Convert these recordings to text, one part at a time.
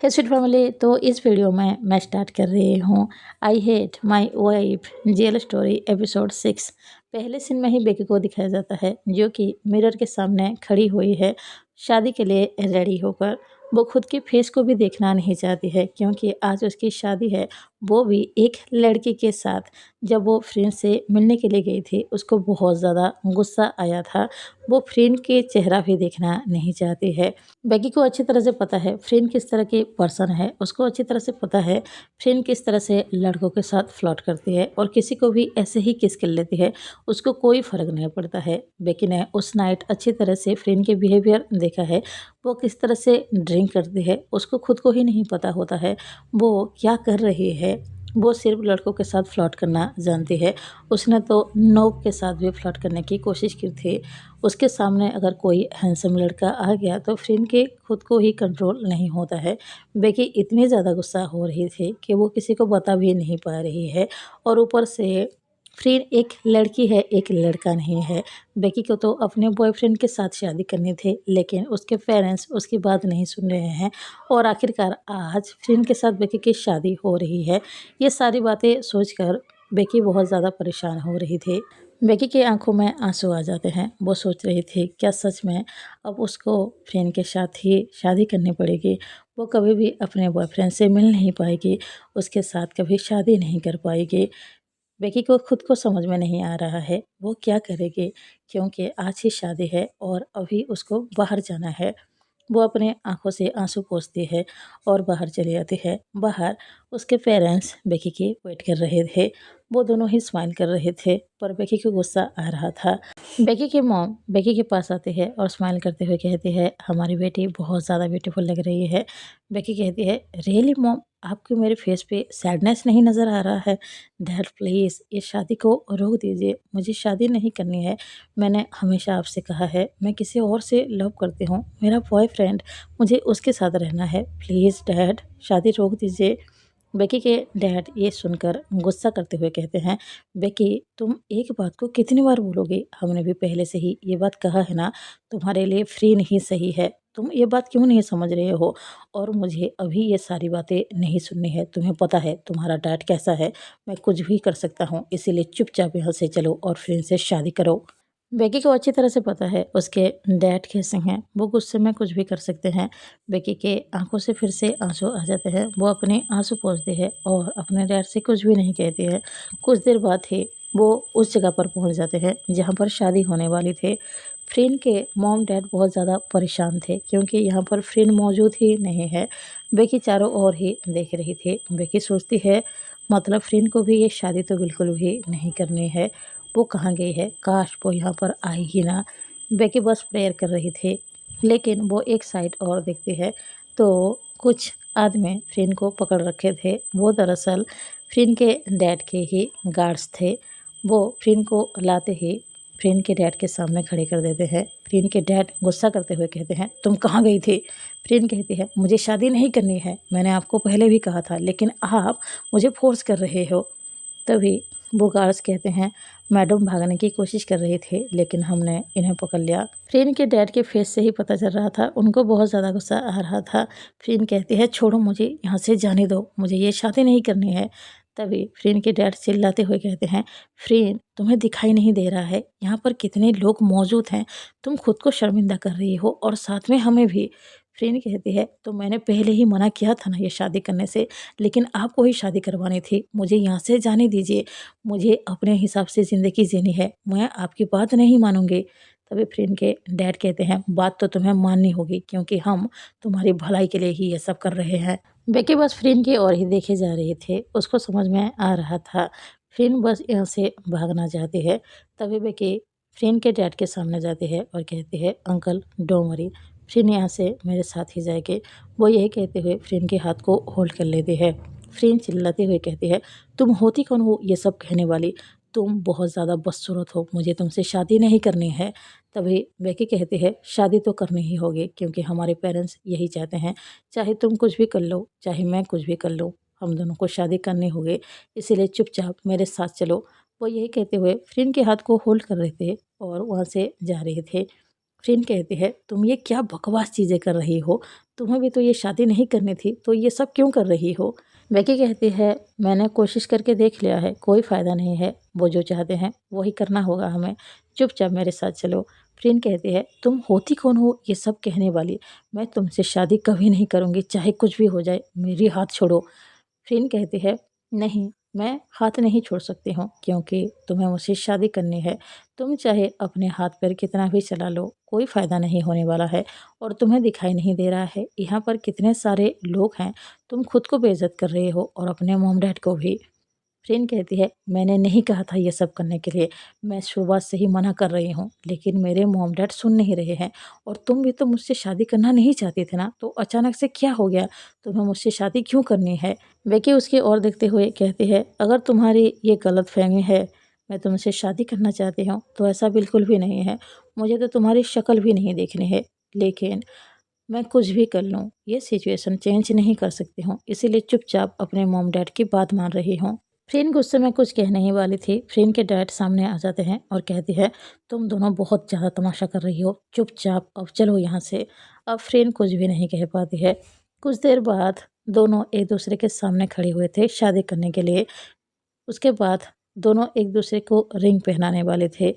हे sweet family, तो इस video में मैं स्टार्ट कर रही हूँ I hate my wife jail story episode 6। पहले सीन में ही बेकी को दिखाया जाता है जो कि मिरर के सामने खड़ी हुई है शादी के लिए रेडी होकर। वो खुद की फेस को भी देखना नहीं चाहती है क्योंकि आज उसकी शादी है, वो भी एक लड़की के साथ। जब वो फ्रेंड से मिलने के लिए गई थी उसको बहुत ज़्यादा गुस्सा आया था। वो फ्रेंड के चेहरा भी देखना नहीं चाहती है। बेकी को अच्छी तरह से पता है फ्रेंड किस तरह की पर्सन है, उसको अच्छी तरह से पता है फ्रेंड किस तरह से लड़कों के साथ फ्लर्ट करती है और किसी को भी ऐसे ही किस कर लेती है, उसको कोई फ़र्क नहीं पड़ता है। बेकी ने उस नाइट अच्छी तरह से फ्रेंड के बिहेवियर देखा है, वो किस तरह से ड्रिंक करती है उसको खुद को ही नहीं पता होता है वो क्या कर रही है। वो सिर्फ लड़कों के साथ फ्लर्ट करना जानती है। उसने तो नोब के साथ भी फ्लर्ट करने की कोशिश की थी। उसके सामने अगर कोई हैंडसम लड़का आ गया तो फ्रेंड के खुद को ही कंट्रोल नहीं होता है। बेकी इतनी ज़्यादा गुस्सा हो रही थी कि वो किसी को बता भी नहीं पा रही है और ऊपर से फ्रेंड एक लड़की है, एक लड़का नहीं है। बेकी को तो अपने बॉयफ्रेंड के साथ शादी करनी थी लेकिन उसके पेरेंट्स उसकी बात नहीं सुन रहे हैं और आखिरकार आज फ्रेंड के साथ बेकी की शादी हो रही है। ये सारी बातें सोचकर बेकी बहुत ज़्यादा परेशान हो रही थी। बेकी की आंखों में आंसू आ जाते हैं। वो सोच रही थी क्या सच में अब उसको फ्रेंड के साथ ही शादी करनी पड़ेगी। वो कभी भी अपने बॉयफ्रेंड से मिल नहीं पाएगी, उसके साथ कभी शादी नहीं कर पाएगी। बेकी को खुद को समझ में नहीं आ रहा है वो क्या करेगी क्योंकि आज ही शादी है और अभी उसको बाहर जाना है। वो अपने आँखों से आँसू पोंछती है और बाहर चली जाती है। बाहर उसके पेरेंट्स बेकी की वेट कर रहे थे। वो दोनों ही स्माइल कर रहे थे पर बेकी को गुस्सा आ रहा था। बेकी की मॉम बेकी के पास आती है और स्माइल करते हुए कहती है हमारी बेटी बहुत ज़्यादा ब्यूटीफुल लग रही है। बेकी कहती है रियली मॉम, आपको मेरे फेस पे सैडनेस नहीं नज़र आ रहा है। डैड प्लीज़ ये शादी को रोक दीजिए, मुझे शादी नहीं करनी है। मैंने हमेशा आपसे कहा है मैं किसी और से लव करती हूँ, मेरा बॉयफ्रेंड, मुझे उसके साथ रहना है। प्लीज़ डैड शादी रोक दीजिए। बेकी के डैड ये सुनकर गुस्सा करते हुए कहते हैं बेकी तुम एक बात को कितनी बार बोलोगे, हमने भी पहले से ही ये बात कहा है ना, तुम्हारे लिए फ्री नहीं सही है। तुम ये बात क्यों नहीं समझ रहे हो और मुझे अभी ये सारी बातें नहीं सुननी है। तुम्हें पता है तुम्हारा डैड कैसा है, मैं कुछ भी कर सकता हूँ, इसीलिए चुपचाप यहाँ से चलो और फ्रेंड से शादी करो। बेकी को अच्छी तरह से पता है उसके डैड कैसे हैं, वो गुस्से में कुछ भी कर सकते हैं। बेकी के आंखों से फिर से आंसू आ जाते हैं। वो अपने आंसू पोंछती है और अपने डैड से कुछ भी नहीं कहती है। कुछ देर बाद ही वो उस जगह पर पहुंच जाते हैं जहां पर शादी होने वाली थी। फ्रेंड के मॉम डैड बहुत ज़्यादा परेशान थे क्योंकि यहाँ पर फ्रेंड मौजूद ही नहीं है। बेकी चारों ओर ही देख रही थी। बेकी सोचती है मतलब फ्रेंड को भी ये शादी तो बिल्कुल भी नहीं करनी है। वो कहाँ गई है, काश वो यहाँ पर आई ही ना। बेकी बस प्रेयर कर रही थी लेकिन वो एक साइड और देखती है तो कुछ आदमी फ्रेंड को पकड़ रखे थे। वो दरअसल फ्रेंड के डैड के ही गार्ड्स थे। वो फ्रेंड को लाते ही फ्रेंड के डैड के सामने खड़े कर देते हैं। फ्रेंड के डैड गुस्सा करते हुए कहते हैं तुम कहाँ गई थी। फ्रेंड कहती है मुझे शादी नहीं करनी है, मैंने आपको पहले भी कहा था लेकिन आप मुझे फोर्स कर रहे हो। तभी वो गार्ड्स कहते हैं मैडम भागने की कोशिश कर रही थी लेकिन हमने इन्हें पकड़ लिया। फ्रेंड के डैड के फेस से ही पता चल रहा था उनको बहुत ज़्यादा गुस्सा आ रहा था। फ्रेंड कहती है छोड़ो मुझे, यहाँ से जाने दो, मुझे ये शादी नहीं करनी है। तभी फ्रेंड के डैड चिल्लाते हुए कहते हैं फ्रेंड तुम्हें दिखाई नहीं दे रहा है यहाँ पर कितने लोग मौजूद हैं, तुम खुद को शर्मिंदा कर रही हो और साथ में हमें भी। फ्रेंड कहती है तो मैंने पहले ही मना किया था ना ये शादी करने से, लेकिन आपको ही शादी करवानी थी, मुझे यहाँ से जाने दीजिए, मुझे अपने हिसाब से ज़िंदगी जीनी है, मैं आपकी बात नहीं मानूंगी। तभी फ्रेंड के डैड कहते हैं बात तो तुम्हें माननी होगी क्योंकि हम तुम्हारी भलाई के लिए ही ये सब कर रहे हैं। बेकी बस फ्रेंड की ओर ही देखे जा रहे थे, उसको समझ में आ रहा था फ्रेंड बस यहाँ से भागना चाहती है। तभी बेकी फ्रेंड के डैड के सामने जाती है और कहती है अंकल डोंट वरी, फ्रेंड यहाँ से मेरे साथ ही जाएगी। वो यही कहते हुए फ्रेंड के हाथ को होल्ड कर लेती है। फ्रेंड चिल्लाते हुए कहती है तुम होती कौन हो ये सब कहने वाली, तुम बहुत ज़्यादा बदसूरत हो, मुझे तुमसे शादी नहीं करनी है। तभी बेकी कहती है शादी तो करनी ही होगी क्योंकि हमारे पेरेंट्स यही चाहते हैं, चाहे तुम कुछ भी कर लो चाहे मैं कुछ भी कर लूँ, हम दोनों को शादी करनी होगी, इसीलिए चुपचाप मेरे साथ चलो। वो यही कहते हुए फ्रेंड के हाथ को होल्ड कर रहे थे और वहाँ से जा रहे थे। फ्रेंड कहती है तुम ये क्या बकवास चीज़ें कर रही हो, तुम्हें भी तो ये शादी नहीं करनी थी, तो ये सब क्यों कर रही हो। बेकी कहती है मैंने कोशिश करके देख लिया है, कोई फ़ायदा नहीं है, वो जो चाहते हैं वही करना होगा हमें, चुपचाप मेरे साथ चलो। फ्रेंड कहती है तुम होती कौन हो ये सब कहने वाली, मैं तुमसे शादी कभी नहीं करूँगी, चाहे कुछ भी हो जाए, मेरी हाथ छोड़ो। फ्रेंड कहती है नहीं, मैं हाथ नहीं छोड़ सकती हूँ क्योंकि तुम्हें मुझसे शादी करनी है। तुम चाहे अपने हाथ पैर कितना भी चला लो, कोई फ़ायदा नहीं होने वाला है। और तुम्हें दिखाई नहीं दे रहा है यहाँ पर कितने सारे लोग हैं, तुम खुद को बेइज्जत कर रहे हो और अपने मॉम डैड को भी। फ्रेंड कहती है मैंने नहीं कहा था ये सब करने के लिए, मैं शुरुआत से ही मना कर रही हूँ, लेकिन मेरे मॉम डैड सुन नहीं रहे हैं। और तुम भी तो मुझसे शादी करना नहीं चाहती थे ना, तो अचानक से क्या हो गया, तुम्हें मुझसे शादी क्यों करनी है। बेकी उसकी ओर देखते हुए कहती है अगर तुम्हारी ये गलतफहमी है, मैं तुमसे शादी करना चाहती हूँ, तो ऐसा बिल्कुल भी नहीं है। मुझे तो तुम्हारी शक्ल भी नहीं देखनी है, लेकिन मैं कुछ भी कर लूँ, ये सिचुएशन चेंज नहीं कर सकती हूँ, इसीलिए चुपचाप अपने मॉम डैड की बात मान रही हूँ। फ्रेंड गुस्से में कुछ कहने ही वाली थी, फ्रेंड के डैड सामने आ जाते हैं और कहती है तुम दोनों बहुत ज़्यादा तमाशा कर रही हो, चुपचाप अब चलो यहाँ से। अब फ्रेंड कुछ भी नहीं कह पाती है। कुछ देर बाद दोनों एक दूसरे के सामने खड़े हुए थे शादी करने के लिए। उसके बाद दोनों एक दूसरे को रिंग पहनाने वाले थे।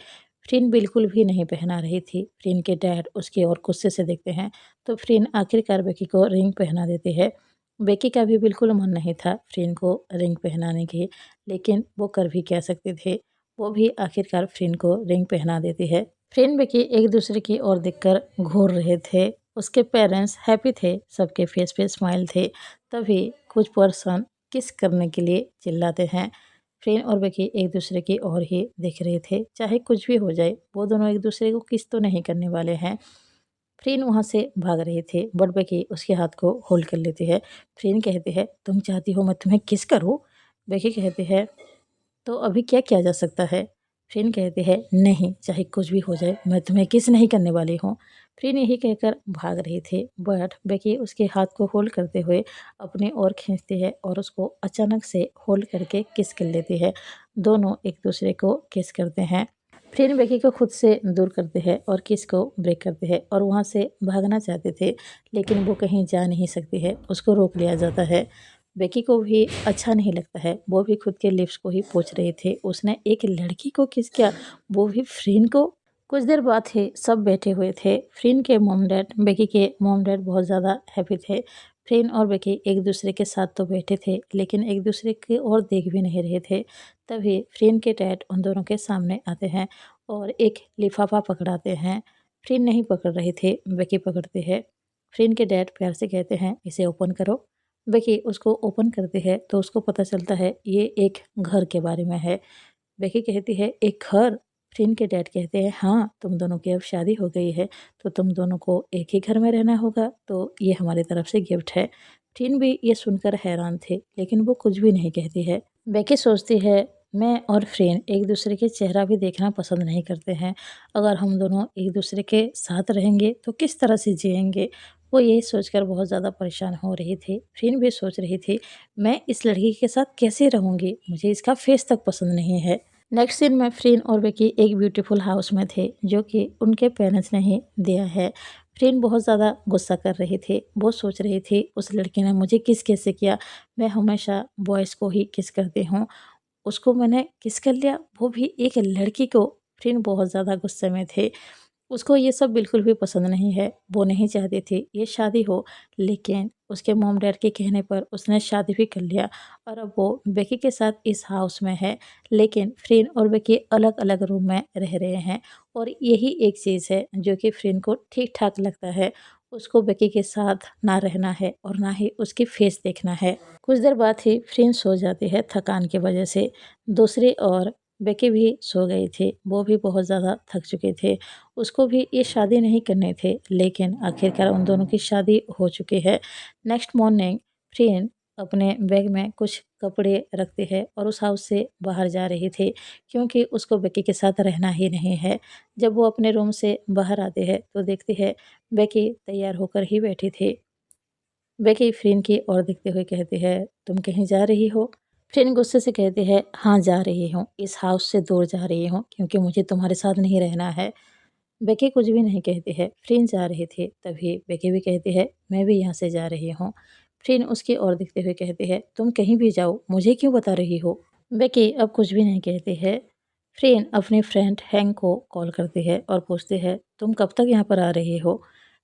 फ्रिन बिल्कुल भी नहीं पहना रही थी। फ्रिन के डैड उसकी ओर गुस्से से देखते हैं, तो फ्रिन आखिरकार बेकी को रिंग पहना देती है। बेकी का भी बिल्कुल मन नहीं था फ्रिन को रिंग पहनाने की, लेकिन वो कर भी क्या सकते थे। वो भी आखिरकार फ्रिन को रिंग पहना देती है। फ्रिन बेकी एक दूसरे की ओर देखकर घूर रहे थे। उसके पेरेंट्स हैप्पी थे, सबके फेस पे स्माइल थे। तभी कुछ पर्सन किस करने के लिए चिल्लाते हैं। फ्रेंड और बेकी एक दूसरे की ओर ही देख रहे थे, चाहे कुछ भी हो जाए वो दोनों एक दूसरे को किस तो नहीं करने वाले हैं। फ्रेंड वहाँ से भाग रही थी, बट बेकी उसके हाथ को होल्ड कर लेती है। फ्रेंड कहती है तुम चाहती हो मैं तुम्हें किस करूँ। बेकी कहती है तो अभी क्या किया जा सकता है। फ्रेंड कहती है नहीं, चाहे कुछ भी हो जाए मैं तुम्हें किस नहीं करने वाली हूँ। फ्रेंड यही कहकर भाग रही थी, बट बेकी उसके हाथ को होल्ड करते हुए अपनी ओर खींचती है और उसको अचानक से होल्ड करके किस कर लेती है। दोनों एक दूसरे को किस करते हैं। फ्रेंड बेकी को खुद से दूर करते हैं और किस को ब्रेक करते हैं और वहाँ से भागना चाहते थे, लेकिन वो कहीं जा नहीं सकती है, उसको रोक लिया जाता है। बेकी को भी अच्छा नहीं लगता है, वो भी खुद के लिप्स को ही पोंछ रही थी। उसने एक लड़की को किस किया, वो भी फ्रेंड को। कुछ देर बाद ही सब बैठे हुए थे। फ्रेंड के मॉम डैड, बेकी के मॉम डैड बहुत ज़्यादा हैप्पी थे। फ्रेंड और बेकी एक दूसरे के साथ तो बैठे थे, लेकिन एक दूसरे की ओर देख भी नहीं रहे थे। तभी फ्रेंड के डैड उन दोनों के सामने आते हैं और एक लिफाफा पकड़ाते हैं। फ्रेंड नहीं पकड़ रही थी, बेकी पकड़ती है। फ्रेंड के डैड प्यार से कहते हैं इसे ओपन करो। बेकी उसको ओपन करती है तो उसको पता चलता है ये एक घर के बारे में है। बेकी कहती है एक घर। फ्रेंड के डैड कहते हैं हाँ, तुम दोनों की अब शादी हो गई है, तो तुम दोनों को एक ही घर में रहना होगा, तो ये हमारी तरफ से गिफ्ट है। फ्रेंड भी ये सुनकर हैरान थे, लेकिन वो कुछ भी नहीं कहती है। बेकी सोचती है मैं और फ्रेंड एक दूसरे के चेहरा भी देखना पसंद नहीं करते हैं। अगर हम दोनों एक दूसरे के साथ रहेंगे तो किस तरह से जिएंगे। वो यही सोचकर बहुत ज़्यादा परेशान हो रही थी। फ्रेंड भी सोच रही थी मैं इस लड़की के साथ कैसे रहूँगी, मुझे इसका फेस तक पसंद नहीं है। नेक्स्ट सीन में फ्रेंड और बेकी एक ब्यूटीफुल हाउस में थे, जो कि उनके पेरेंट्स ने ही दिया है। फ्रेंड बहुत ज़्यादा गुस्सा कर रही थी, वो सोच रही थी उस लड़की ने मुझे किस कैसे किया, मैं हमेशा बॉयज़ को ही किस करती हूँ, उसको मैंने किस कर लिया, वो भी एक लड़की को। फ्रेंड बहुत ज़्यादा गुस्से में थे। उसको ये सब बिल्कुल भी पसंद नहीं है, वो नहीं चाहती थी ये शादी हो, लेकिन उसके मॉम डैड के कहने पर उसने शादी भी कर लिया और अब वो बेकी के साथ इस हाउस में है। लेकिन फ्रेंड और बेकी अलग-अलग रूम में रह रहे हैं और यही एक चीज़ है जो कि फ्रेंड को ठीक-ठाक लगता है। उसको बेकी के साथ ना रहना है और ना ही उसकी फेस देखना है। कुछ देर बाद ही फ्रेंड सो जाती है थकान की वजह से। दूसरी ओर बेकी भी सो गई थी, वो भी बहुत ज़्यादा थक चुके थे। उसको भी ये शादी नहीं करने थे, लेकिन आखिरकार उन दोनों की शादी हो चुकी है। नेक्स्ट मॉर्निंग फ्रेंड अपने बैग में कुछ कपड़े रखती है और उस हाउस से बाहर जा रही थी, क्योंकि उसको बेकी के साथ रहना ही नहीं है। जब वो अपने रूम से बाहर आती है तो देखती है बेकी तैयार होकर ही बैठी थी। बेकी फ्रेंड की ओर देखते हुए कहती है तुम कहीं जा रही हो। फ्रेंड गुस्से से कहती है हाँ जा रही हूँ, इस हाउस से दूर जा रही हूँ, क्योंकि मुझे तुम्हारे साथ नहीं रहना है। बेकी कुछ भी नहीं कहती है। फ्रीन जा रहे थे, तभी बेकी भी कहती है, मैं भी यहाँ से जा रही हूँ। फ्रीन उसकी ओर देखते हुए कहती है, तुम कहीं भी जाओ, मुझे क्यों बता रही हो? बेकी अब कुछ भी नहीं कहती है। फ्रीन अपनी फ्रेंड हैंक को कॉल करती है और पूछती है, तुम कब तक यहाँ पर आ रही हो?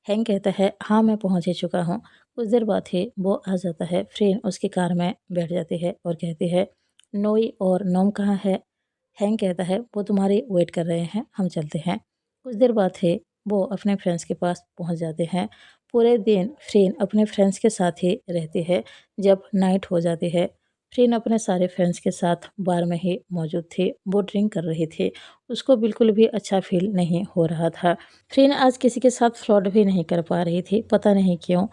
हैंक कहता है, हाँ मैं पहुँच ही चुका हूँ। कुछ देर बाद ही वो आ जाता है। फ्रीन उसकी कार में बैठ जाती है और कहती है, नोई और नोम कहाँ है? हैंक कहता है, वो तुम्हारी वेट कर रहे हैं, हम चलते हैं। कुछ देर बाद ही वो अपने फ्रेंड्स के पास पहुंच जाते हैं। पूरे दिन फ्रीन अपने फ्रेंड्स के साथ ही रहती है। जब नाइट हो जाती है, फ्रीन अपने सारे फ्रेंड्स के साथ बार में ही मौजूद थी। वो ड्रिंक कर रही थी। उसको बिल्कुल भी अच्छा फील नहीं हो रहा था। फ्रीन आज किसी के साथ फ्लर्ट भी नहीं कर पा रही थी, पता नहीं क्यों।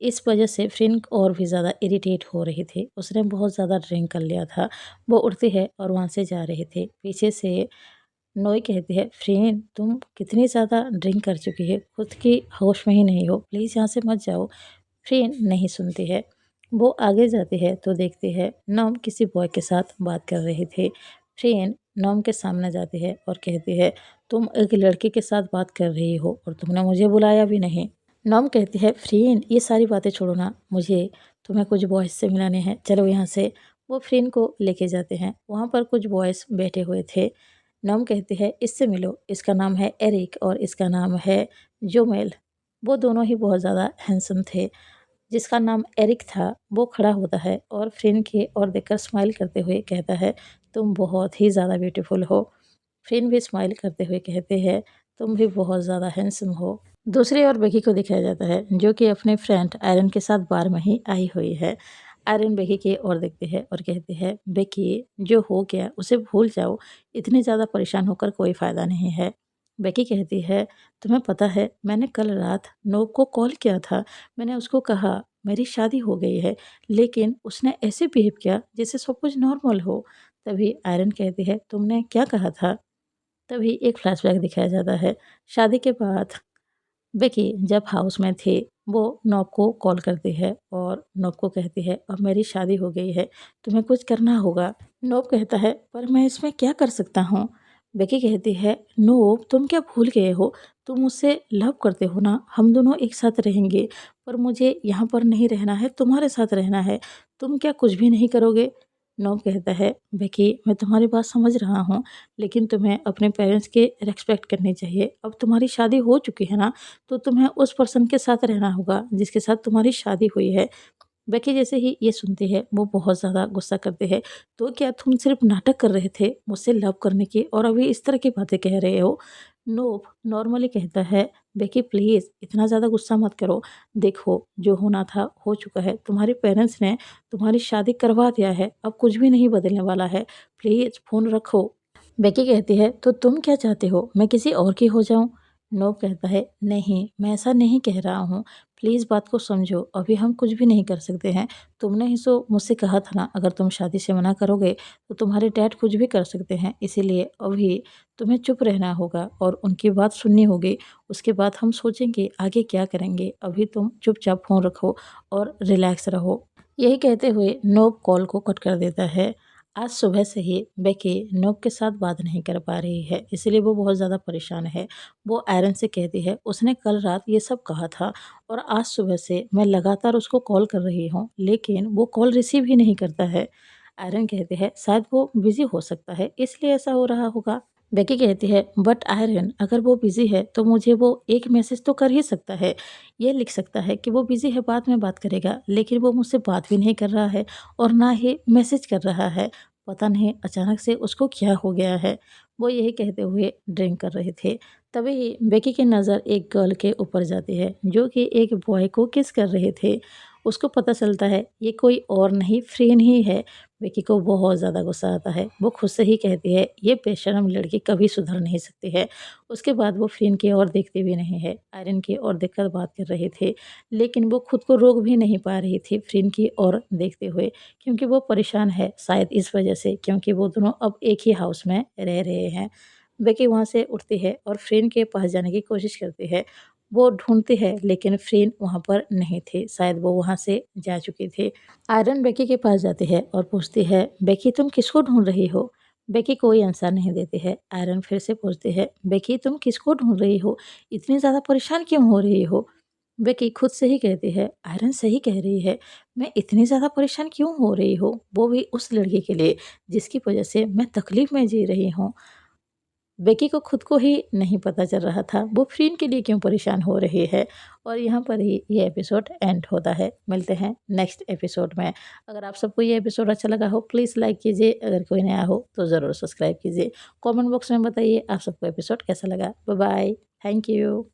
इस वजह से फ्रीन और भी ज़्यादा इरिटेट हो रही थी। उसने बहुत ज़्यादा ड्रिंक कर लिया था। वो उठती है और वहाँ से जा रही थी। पीछे से नोई कहती है, फ्रेंड तुम कितनी ज़्यादा ड्रिंक कर चुकी है, खुद की होश में ही नहीं हो, प्लीज़ यहाँ से मत जाओ। फ्रेंड नहीं सुनती है। वो आगे जाती है तो देखती है नॉम किसी बॉय के साथ बात कर रही थी। फ्रेंड नॉम के सामने जाती है और कहती है, तुम एक लड़के के साथ बात कर रही हो और तुमने मुझे बुलाया भी नहीं। नॉम कहती है, फ्रेंड ये सारी बातें छोड़ो ना, मुझे तुम्हें कुछ बॉयज़ से मिलाने हैं, चलो यहाँ से। वो फ्रेंड को लेके जाते हैं। वहाँ पर कुछ बॉयज़ बैठे हुए थे। नॉम कहती है, इससे मिलो, इसका नाम है एरिक और इसका नाम है जोमेल। वो दोनों ही बहुत ज़्यादा हैंडसम थे। जिसका नाम एरिक था वो खड़ा होता है और फ्रेंड की ओर देखकर स्माइल करते हुए कहता है, तुम बहुत ही ज़्यादा ब्यूटीफुल हो। फ्रेंड भी स्माइल करते हुए कहते हैं, तुम भी बहुत ज़्यादा हैंडसम हो। दूसरी ओर बेकी को दिखाया जाता है, जो कि अपने फ्रेंड आयरन के साथ बार में ही आई हुई है। आयरन बेकी की ओर देखती है और कहती है, बेकी जो हो गया उसे भूल जाओ, इतनी ज़्यादा परेशान होकर कोई फ़ायदा नहीं है। बेकी कहती है, तुम्हें पता है मैंने कल रात नोब को कॉल किया था। मैंने उसको कहा मेरी शादी हो गई है, लेकिन उसने ऐसे बिहेव किया जैसे सब कुछ नॉर्मल हो। तभी आयरन कहती है, तुमने क्या कहा था? तभी एक फ्लैशबैक दिखाया जाता है। शादी के बाद बेकी जब हाउस में थी, वो नॉब को कॉल करती है और नॉब को कहती है, अब मेरी शादी हो गई है, तुम्हें कुछ करना होगा। नॉब कहता है, पर मैं इसमें क्या कर सकता हूँ? बेकी कहती है, नॉब तुम क्या भूल गए हो? तुम मुझसे लव करते हो ना? हम दोनों एक साथ रहेंगे, पर मुझे यहाँ पर नहीं रहना है, तुम्हारे साथ रहना है। तुम क्या कुछ भी नहीं करोगे? नॉब कहता है, बेकी मैं तुम्हारी बात समझ रहा हूँ, लेकिन तुम्हें अपने पेरेंट्स की रिस्पेक्ट करनी चाहिए। अब तुम्हारी शादी हो चुकी है ना, तो तुम्हें उस पर्सन के साथ रहना होगा जिसके साथ तुम्हारी शादी हुई है। बेकी जैसे ही ये सुनती है, वो बहुत ज़्यादा गुस्सा करते हैं। तो क्या तुम सिर्फ नाटक कर रहे थे मुझसे लव करने की और अभी इस तरह की बातें कह रहे हो? नोब नॉर्मली कहता है, बेकी प्लीज़ इतना ज़्यादा गुस्सा मत करो। देखो जो होना था हो चुका है। तुम्हारे पेरेंट्स ने तुम्हारी शादी करवा दिया है, अब कुछ भी नहीं बदलने वाला है। प्लीज़ फ़ोन रखो। बेकी कहती है, तो तुम क्या चाहते हो, मैं किसी और की हो जाऊं? नोब कहता है, नहीं मैं ऐसा नहीं कह रहा हूँ, प्लीज़ बात को समझो, अभी हम कुछ भी नहीं कर सकते हैं। तुमने ही तो मुझसे कहा था ना, अगर तुम शादी से मना करोगे तो तुम्हारे डैड कुछ भी कर सकते हैं, इसीलिए अभी तुम्हें चुप रहना होगा और उनकी बात सुननी होगी। उसके बाद हम सोचेंगे आगे क्या करेंगे। अभी तुम चुपचाप फ़ोन रखो और रिलैक्स रहो। यही कहते हुए नोब कॉल को कट कर देता है। आज सुबह से ही बेकी नोब के साथ बात नहीं कर पा रही है, इसलिए वो बहुत ज़्यादा परेशान है। वो आयरन से कहती है, उसने कल रात ये सब कहा था और आज सुबह से मैं लगातार उसको कॉल कर रही हूँ, लेकिन वो कॉल रिसीव ही नहीं करता है। आयरन कहते हैं, शायद वो बिज़ी हो सकता है, इसलिए ऐसा हो रहा होगा। बेकी कहती है, बट आयरन अगर वो बिज़ी है तो मुझे वो एक मैसेज तो कर ही सकता है। ये लिख सकता है कि वो बिज़ी है, बाद में बात करेगा, लेकिन वो मुझसे बात भी नहीं कर रहा है और ना ही मैसेज कर रहा है। पता नहीं अचानक से उसको क्या हो गया है। वो यही कहते हुए ड्रिंक कर रहे थे। तभी बेकी की नज़र एक गर्ल के ऊपर जाती है, जो कि एक बॉय को किस कर रहे थे। उसको पता चलता है ये कोई और नहीं फ्रेंड ही है। बेकी को बहुत ज़्यादा गुस्सा आता है। वो खुद से ही कहती है, ये बेशर्म लड़की कभी सुधर नहीं सकती है। उसके बाद वो फ्रेंड की ओर देखती भी नहीं है। आयरन की ओर देखकर बात कर रहे थे, लेकिन वो खुद को रोक भी नहीं पा रही थी फ्रेंड की ओर देखते हुए, क्योंकि वो परेशान है शायद इस वजह से, क्योंकि वो दोनों अब एक ही हाउस में रह रहे हैं। बेकी वहाँ से उठती है और फ्रेंड के पास जाने की कोशिश करती है। वो ढूँढती है, लेकिन फ्रेंड वहाँ पर नहीं थे, शायद वो वहाँ से जा चुके थे। आयरन बेकी के पास जाती है और पूछती है, बेकी तुम किसको ढूँढ रही हो? बेकी कोई आंसर नहीं देती है। आयरन फिर से पूछती है, बेकी तुम किसको ढूंढ रही हो? इतनी ज़्यादा परेशान क्यों हो रही हो? बेकी खुद से ही कहती है, आयरन सही कह रही है। मैं इतनी ज़्यादा परेशान क्यों हो रही हूँ, वो भी उस लड़की के लिए जिसकी वजह से मैं तकलीफ में जी रही हूँ। बेकी को खुद को ही नहीं पता चल रहा था वो फ्रीन के लिए क्यों परेशान हो रही है। और यहाँ पर ही ये एपिसोड एंड होता है। मिलते हैं नेक्स्ट एपिसोड में। अगर आप सबको ये एपिसोड अच्छा लगा हो प्लीज़ लाइक कीजिए, अगर कोई नया हो तो ज़रूर सब्सक्राइब कीजिए। कमेंट बॉक्स में बताइए आप सबको एपिसोड कैसा लगा। Bye bye, thank you.